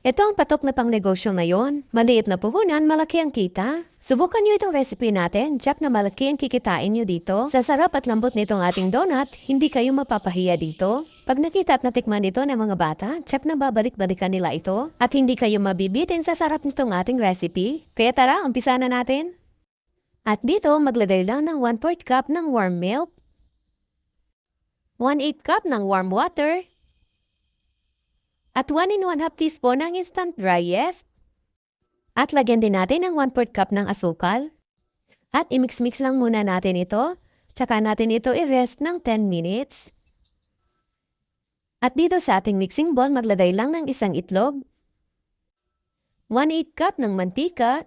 Ito ang patok na pangnegosyo ngayon. Maliit na puhunan, malaki ang kita. Subukan nyo itong recipe natin. Jack na malaki ang kikitain nyo dito. Sa sarap at lambot nitong ating donut, hindi kayo mapapahiya dito. Pag nakita at natikman ito ng mga bata, check na babalik-balikan nila ito. At hindi kayo mabibitin sa sarap nitong ating recipe. Kaya tara, umpisa na natin. At dito, maglagay lang ng 1/4 cup ng warm milk, 1/8 cup ng warm water, at 1 1/2 teaspoon ng instant dry yeast. At lagyan din natin ng 1/4 cup ng asukal. At i-mix-mix lang muna natin ito. Tsaka natin ito i-rest ng 10 minutes. At dito sa ating mixing bowl, maglagay lang ng isang itlog, 1/8 cup ng mantika,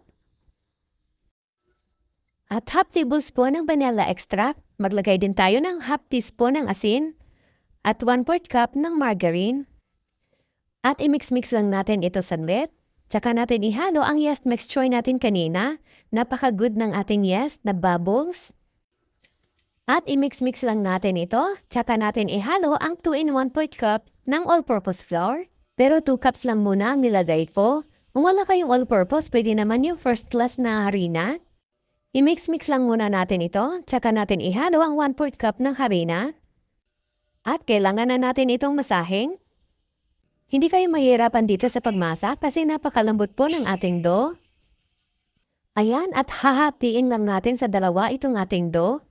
at half tablespoon ng vanilla extract. Maglagay din tayo ng half teaspoon ng asin at 1/4 cup ng margarine. At i-mix-mix lang natin ito saglit. Tsaka natin ihalo ang yeast mixture natin kanina. Napaka-good ng ating yeast na bubbles. At i-mix-mix lang natin ito. Tsaka natin ihalo ang 2 in 1/4 cup ng all-purpose flour. Pero 2 cups lang muna ang nilagay ko. Kung wala kayong all-purpose, pwede naman yung first class na harina. I-mix-mix lang muna natin ito. Tsaka natin ihalo ang 1/4 cup ng harina. At kailangan na natin itong masahing. Hindi kayo mahirapan dito sa pagmasa kasi napakalambot po ng ating dough. Ayan, at hahatiin lang natin sa dalawa itong ating dough.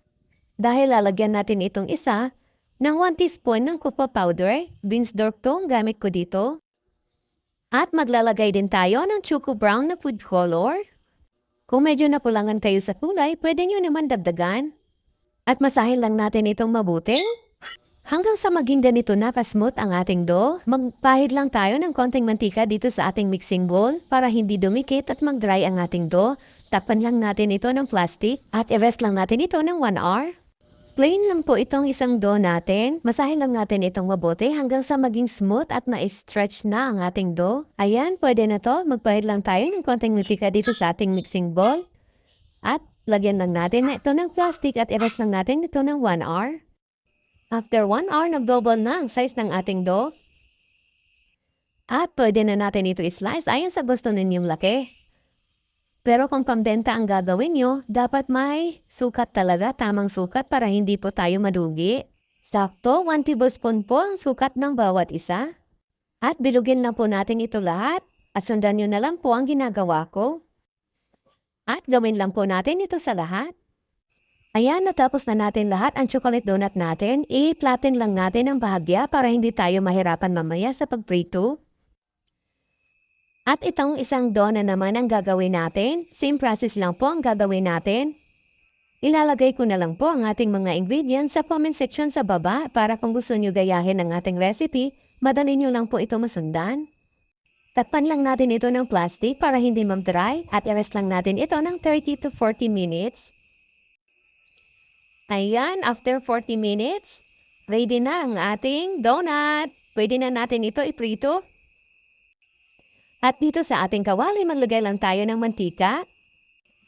Dahil lalagyan natin itong isa ng 1 teaspoon ng cocoa powder. Binsdorf tong gamit ko dito. At maglalagay din tayo ng choco brown na food color. Kung medyo napulangan kayo sa kulay, pwede nyo naman dagdagan. At masahin lang natin itong mabuti. Hanggang sa maging ganito na ka-smooth ang ating dough, magpahid lang tayo ng konting mantika dito sa ating mixing bowl para hindi dumikit at mag-dry ang ating dough. Takpan lang natin ito ng plastic at i-rest lang natin ito ng 1 hour. Plain lang po itong isang dough natin. Masahin lang natin itong mabuti hanggang sa maging smooth at na-stretch na ang ating dough. Ayan, pwede na to. Magpahid lang tayo ng konting mantika dito sa ating mixing bowl. At lagyan lang natin ito ng plastic at i-rest lang natin ito ng 1 hour. After 1 hour, nag-double na ang size ng ating dough. At pwede na natin ito i-slice ayon sa gusto ninyong laki. Pero kung pambenta ang gagawin nyo, dapat may sukat talaga, tamang sukat para hindi po tayo madugi. Sakto, 1 tablespoon po ang sukat ng bawat isa. At bilugin lang po natin ito lahat at sundan nyo na lang po ang ginagawa ko. At gawin lang po natin ito sa lahat. Ayan, natapos na natin lahat ang chocolate donut natin. I-flatten lang natin ang bahagya para hindi tayo mahirapan mamaya sa pagprito. At itong isang dough na naman ang gagawin natin. Same process lang po ang gagawin natin. Ilalagay ko na lang po ang ating mga ingredients sa comment section sa baba para kung gusto nyo gayahin ang ating recipe, madali nyo lang po ito masundan. Takpan lang natin ito ng plastic para hindi mag-dry at i-rest lang natin ito ng 30 to 40 minutes. Ayan, after 40 minutes, ready na ang ating donut. Pwede na natin ito iprito. At dito sa ating kawali, maglagay lang tayo ng mantika.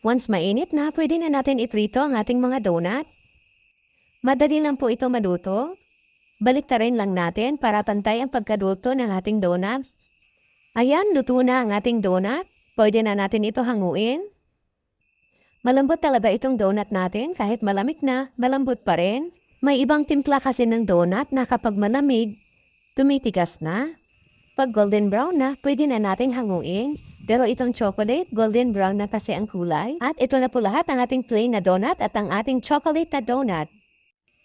Once mainit na, pwede na natin iprito ang ating mga donut. Madali lang po ito maluto. Baliktarin lang natin para pantay ang pagkaluto ng ating donut. Ayan, luto na ang ating donut. Pwede na natin ito hanguin. Malambot talaga itong donut natin kahit malamig na, malambot pa rin. May ibang timpla kasi ng donut na kapag malamig, tumitigas na. Pag golden brown na, pwede na nating hanguin. Pero itong chocolate, golden brown na kasi ang kulay. At ito na po lahat ang ating plain na donut at ang ating chocolate na donut.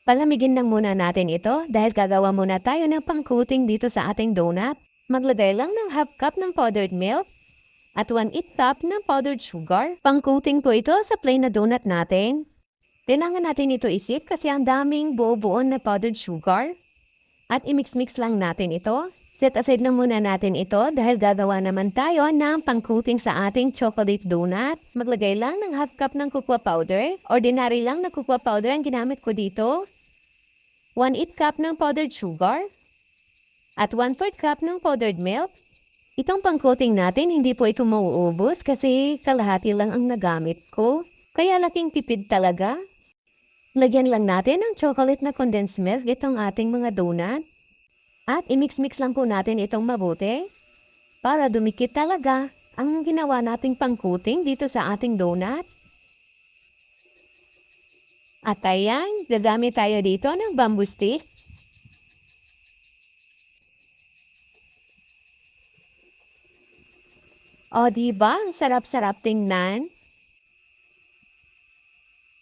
Palamigin lang muna natin ito dahil gagawa muna tayo ng pang-coating dito sa ating donut. Maglagay lang ng half cup ng powdered milk at 1/8 cup ng powdered sugar. Pang-coating po ito sa plain na donut natin. Kailangan natin ito isip kasi ang daming buo-buo na powdered sugar. At i-mix-mix lang natin ito. Set aside na muna natin ito dahil gagawa naman tayo ng pang-coating sa ating chocolate donut. Maglagay lang ng half cup ng cocoa powder. Ordinary lang na cocoa powder ang ginamit ko dito. 1/8 cup ng powdered sugar. At 1/4 cup ng powdered milk. Itong pang-coating natin, hindi po ito mauubos kasi kalahati lang ang nagamit ko. Kaya laking tipid talaga. Lagyan lang natin ng chocolate na condensed milk itong ating mga donut. At i-mix-mix lang po natin itong mabuti. para dumikit talaga ang ginawa nating pang-coating dito sa ating donut. At ayan, gagamit tayo dito ng bamboo stick. O, diba? Ang sarap-sarap tingnan.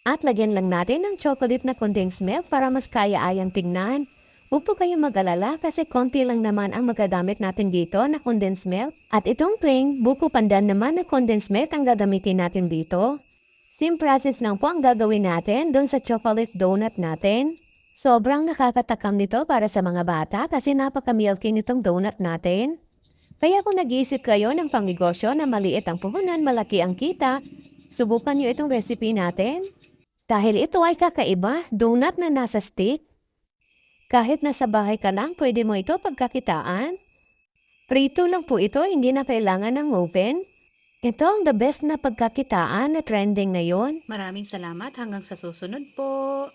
At lagyan lang natin ng chocolate na condensed milk para mas kaya-ayang tingnan. Huwag po kayong mag-alala kasi konti lang naman ang magagamit natin dito na condensed milk. At itong plain, buko pandan naman na condensed milk ang gagamitin natin dito. Same process lang po ang gagawin natin doon sa chocolate donut natin. Sobrang nakakatakam nito para sa mga bata kasi napaka-milky nitong donut natin. Kaya kung nag-iisip kayo ng pangnegosyo na maliit ang puhunan, malaki ang kita, subukan nyo itong recipe natin. Dahil ito ay kakaiba, donut na nasa stick. Kahit nasa bahay ka lang, pwede mo ito pagkakitaan. Prito lang po ito, hindi na kailangan ng oven. Ito ang the best na pagkakitaan na trending ngayon. Maraming salamat hanggang sa susunod po.